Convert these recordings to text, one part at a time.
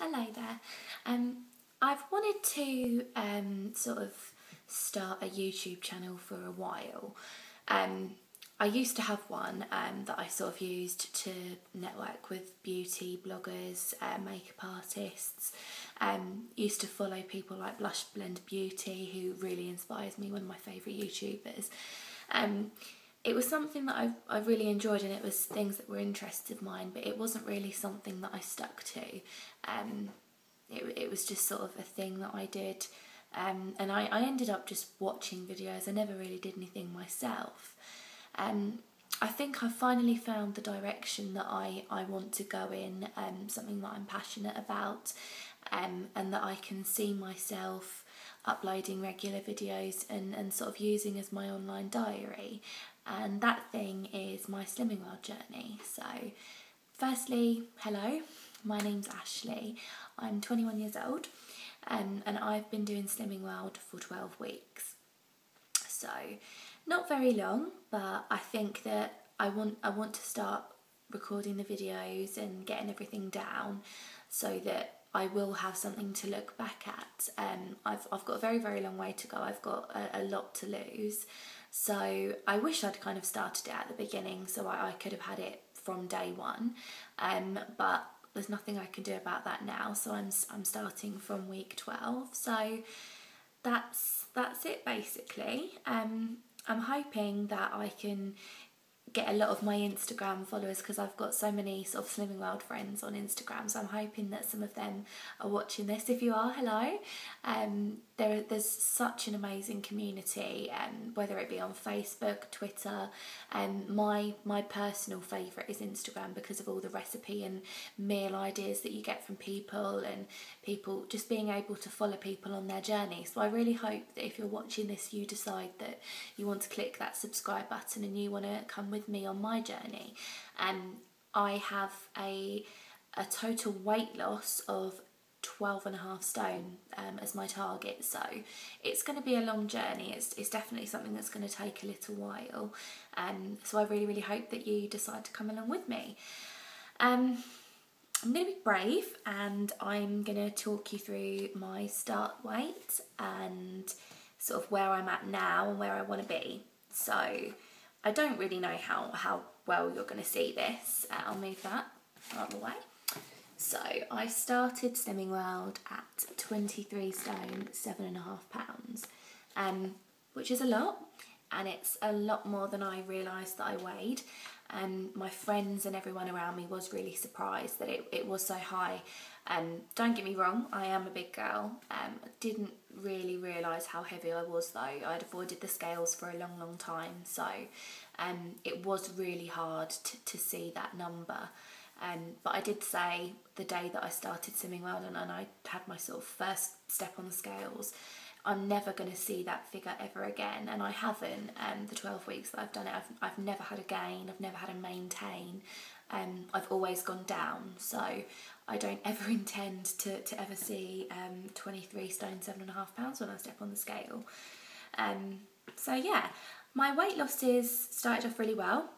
Hello there. I've wanted to sort of start a YouTube channel for a while. I used to have one that I sort of used to network with beauty bloggers, makeup artists. Used to follow people like Blush Blend Beauty, who really inspires me, one of my favourite YouTubers. It was something that I really enjoyed, and it was things that were interests of mine, but it wasn't really something that I stuck to. It was just sort of a thing that I did, and I ended up just watching videos. I never really did anything myself. I think I finally found the direction that I want to go in, something that I'm passionate about, and that I can see myself uploading regular videos and sort of using as my online diary. And that thing is my Slimming World journey. So firstly, hello, my name's Ashley. I'm 21 years old, and I've been doing Slimming World for 12 weeks. So not very long, but I think that I want to start recording the videos and getting everything down so that I will have something to look back at. I've got a very long way to go. I've got a lot to lose. So I wish I'd kind of started it at the beginning so I could have had it from day one. But there's nothing I can do about that now. So I'm starting from week 12. So that's it basically. I'm hoping that I can get a lot of my Instagram followers, because I've got so many sort of Slimming World friends on Instagram, so I'm hoping that some of them are watching this. If you are, hello. There's such an amazing community, whether it be on Facebook, Twitter, and my personal favourite is Instagram because of all the recipe and meal ideas that you get from people, and people just being able to follow people on their journey. So I really hope that if you're watching this, you decide that you want to click that subscribe button and you want to come with me on my journey. I have a total weight loss of 12.5 stone as my target, so it's going to be a long journey. It's definitely something that's going to take a little while, so I really hope that you decide to come along with me. I'm going to be brave, and I'm going to talk you through my start weight and sort of where I'm at now and where I want to be. So I don't really know how well you're going to see this. I'll move that out of the way. So I started Slimming World at 23 stone, 7.5 pounds, which is a lot, and it's a lot more than I realised that I weighed. My friends and everyone around me was really surprised that it was so high. Don't get me wrong, I am a big girl. I didn't really realise how heavy I was though. I'd avoided the scales for a long time, so it was really hard to see that number. But I did say the day that I started Slimming World and I had my sort of first step on the scales, I'm never going to see that figure ever again, and I haven't. The 12 weeks that I've done it, I've never had a gain, I've never had a maintain. I've always gone down, so I don't ever intend to ever see 23 stone, 7.5 pounds when I step on the scale. So yeah, my weight losses started off really well.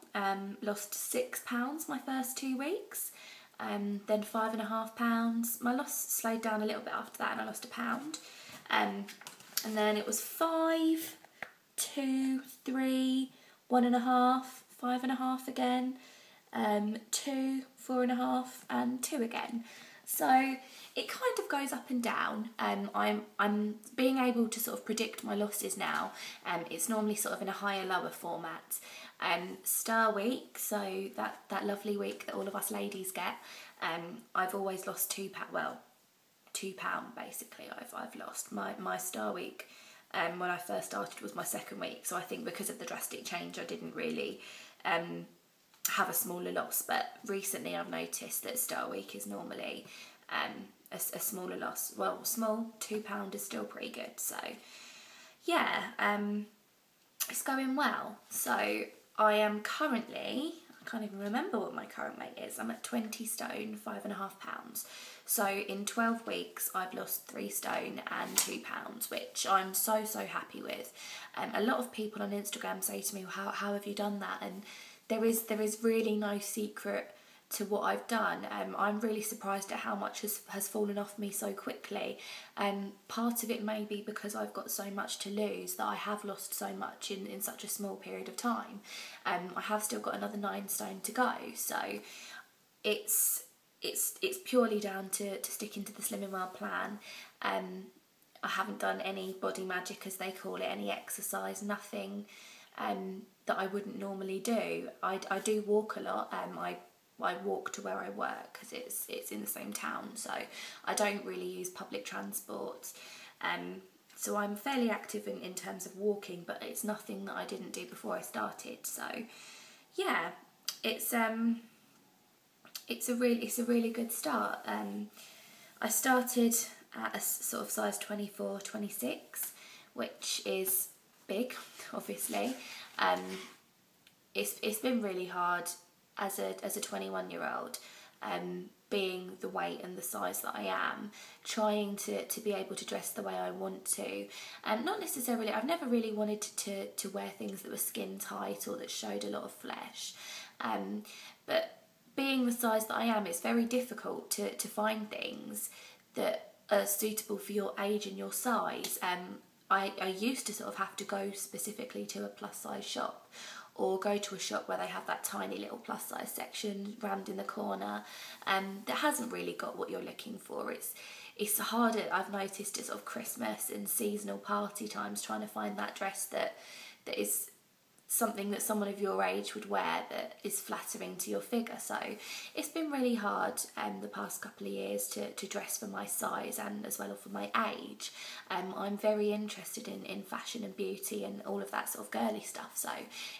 Lost 6 pounds my first 2 weeks, then 5.5 pounds. My loss slowed down a little bit after that, and I lost a pound. And then it was 5, 2, 3, 1.5, 5.5 again, 2, 4.5, and 2 again. So it kind of goes up and down. I'm being able to sort of predict my losses now. It's normally sort of in a higher lower format. Star week, so that lovely week that all of us ladies get, I've always lost £2 basically. I've lost. My star week when I first started was my second week, so I think because of the drastic change I didn't really have a smaller loss, but recently I've noticed that star week is normally a smaller loss. Well, small, £2 is still pretty good, so yeah, it's going well. So I am currently, I can't even remember what my current weight is. I'm at 20 stone, 5.5 pounds. So in 12 weeks, I've lost 3 stone and 2 pounds, which I'm so happy with. A lot of people on Instagram say to me, how have you done that? And there is really no secret what I've done. I'm really surprised at how much has fallen off me so quickly. Part of it may be because I've got so much to lose that I have lost so much in such a small period of time. I have still got another 9 stone to go, so it's purely down to sticking to the Slimming Well plan. I haven't done any body magic, as they call it, any exercise, nothing that I wouldn't normally do. I do walk a lot. I walk to where I work because it's in the same town, so I don't really use public transport. So I'm fairly active in terms of walking, but it's nothing that I didn't do before I started. So yeah, it's a really good start. I started at a sort of size 24, 26, which is big, obviously. It's been really hard as a 21-year-old, being the weight and the size that I am, trying to be able to dress the way I want to. Not necessarily, I've never really wanted to wear things that were skin tight or that showed a lot of flesh. But being the size that I am, it's very difficult to find things that are suitable for your age and your size. I used to sort of have to go specifically to a plus size shop, or go to a shop where they have that tiny little plus size section rammed in the corner, that hasn't really got what you're looking for. It's harder, I've noticed, at sort of Christmas and seasonal party times, trying to find that dress that is something that someone of your age would wear that is flattering to your figure. So it's been really hard the past couple of years to dress for my size and as well as for my age. I'm very interested in fashion and beauty and all of that sort of girly stuff, so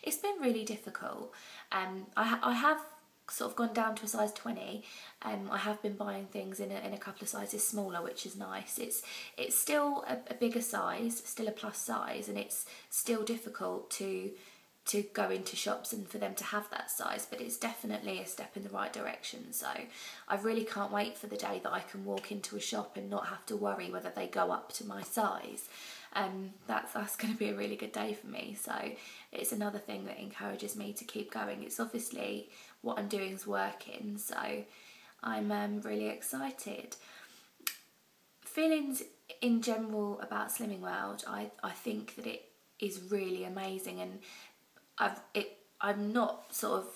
it's been really difficult. I have sort of gone down to a size 20. I have been buying things in a couple of sizes smaller, which is nice. It's still a bigger size, still a plus size, and it's still difficult to go into shops and for them to have that size, but it's definitely a step in the right direction. So I really can't wait for the day that I can walk into a shop and not have to worry whether they go up to my size. That's going to be a really good day for me. So it's another thing that encourages me to keep going. It's obviously what I'm doing is working, so I'm really excited. Feelings in general about Slimming World, I think that it is really amazing, and I'm not sort of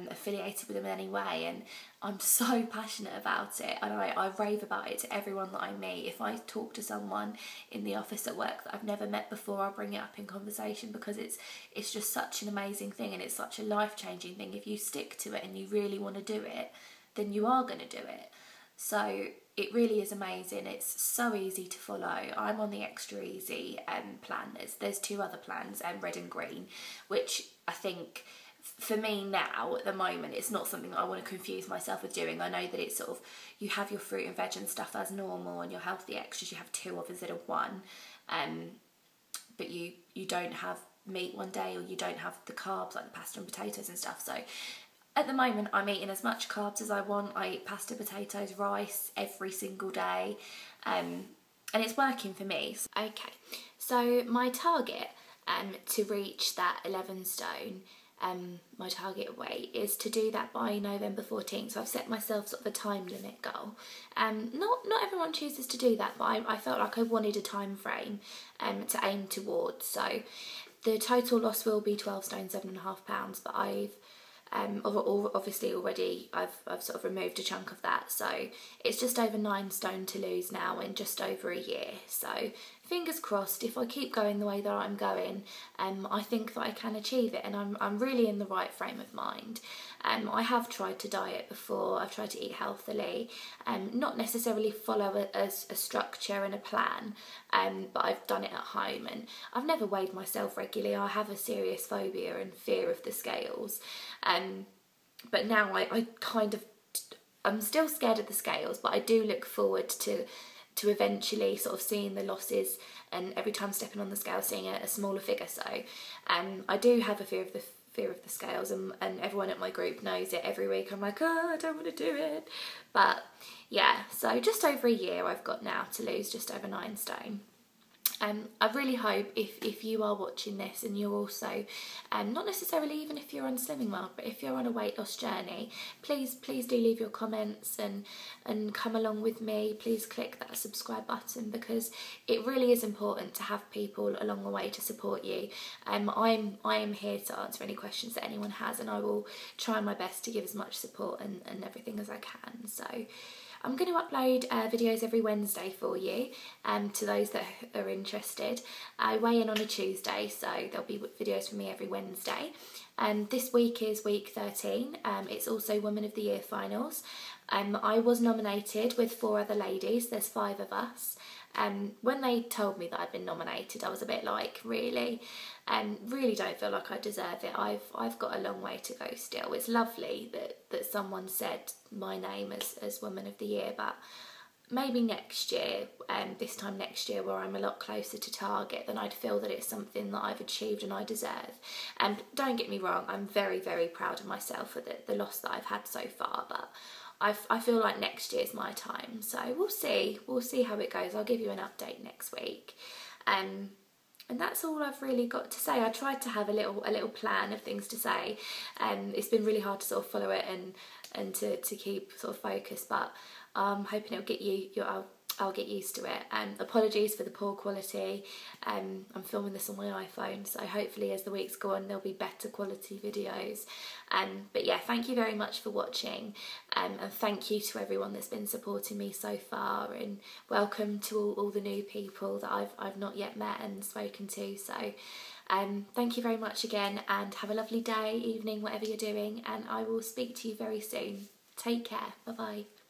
affiliated with them in any way, and I'm so passionate about it, and I rave about it to everyone that I meet. If I talk to someone in the office at work that I've never met before, I'll bring it up in conversation, because it's just such an amazing thing, and it's such a life-changing thing. If you stick to it and you really want to do it, then you are going to do it. So it really is amazing. It's so easy to follow. I'm on the extra easy plan. There's 2 other plans, red and green, which I think for me now at the moment, it's not something that I want to confuse myself with doing. I know that it's sort of, you have your fruit and veg and stuff as normal, and your healthy extras you have 2 of instead of 1, but you don't have meat one day, or you don't have the carbs like the pasta and potatoes and stuff. So at the moment, I'm eating as much carbs as I want. I eat pasta, potatoes, rice every single day, and it's working for me. Okay, so my target to reach that 11 stone, my target weight, is to do that by November 14th. So I've set myself sort of a time limit goal. Not everyone chooses to do that, but I felt like I wanted a time frame to aim towards. So the total loss will be 12 stone, 7.5 pounds, but I've obviously already I've sort of removed a chunk of that, so it's just over 9 stone to lose now in just over a year. So fingers crossed, if I keep going the way that I'm going, I think that I can achieve it, and I'm really in the right frame of mind. I have tried to diet before. I've tried to eat healthily, not necessarily follow a structure and a plan, but I've done it at home, and I've never weighed myself regularly. I have a serious phobia and fear of the scales, but now I'm still scared of the scales, but I do look forward to eventually sort of seeing the losses, and every time stepping on the scale seeing a smaller figure. So I do have a fear of the scales, and everyone at my group knows it. Every week I'm like, oh, I don't want to do it. But yeah, so just over a year I've got now to lose just over 9 stone. I really hope if you are watching this and you're also, not necessarily even if you're on Slimming World, but if you're on a weight loss journey, please do leave your comments and come along with me. Please click that subscribe button, because it really is important to have people along the way to support you. I am here to answer any questions that anyone has, and I will try my best to give as much support and everything as I can. So I'm going to upload videos every Wednesday for you, to those that are interested. I weigh in on a Tuesday, so there'll be videos from me every Wednesday. This week is week 13. It's also Woman of the Year finals. I was nominated with 4 other ladies. There's 5 of us. When they told me that I'd been nominated, I was a bit like, really? Really don't feel like I deserve it. I've got a long way to go still. It's lovely that someone said my name as Woman of the Year, but maybe next year, this time next year, where I'm a lot closer to target, then I'd feel that it's something that I've achieved and I deserve. And don't get me wrong, I'm very, very proud of myself for the loss that I've had so far, but I feel like next year's my time. So we'll see how it goes. I'll give you an update next week. And that's all I've really got to say. I tried to have a little plan of things to say. It's been really hard to sort of follow it and to keep sort of focused, but I'm hoping it'll get I'll get used to it. Apologies for the poor quality. I'm filming this on my iPhone, so hopefully as the weeks go on there'll be better quality videos. But yeah, thank you very much for watching, and thank you to everyone that's been supporting me so far, and welcome to all the new people that I've not yet met and spoken to. So thank you very much again, and have a lovely day, evening, whatever you're doing, and I will speak to you very soon. Take care. Bye bye.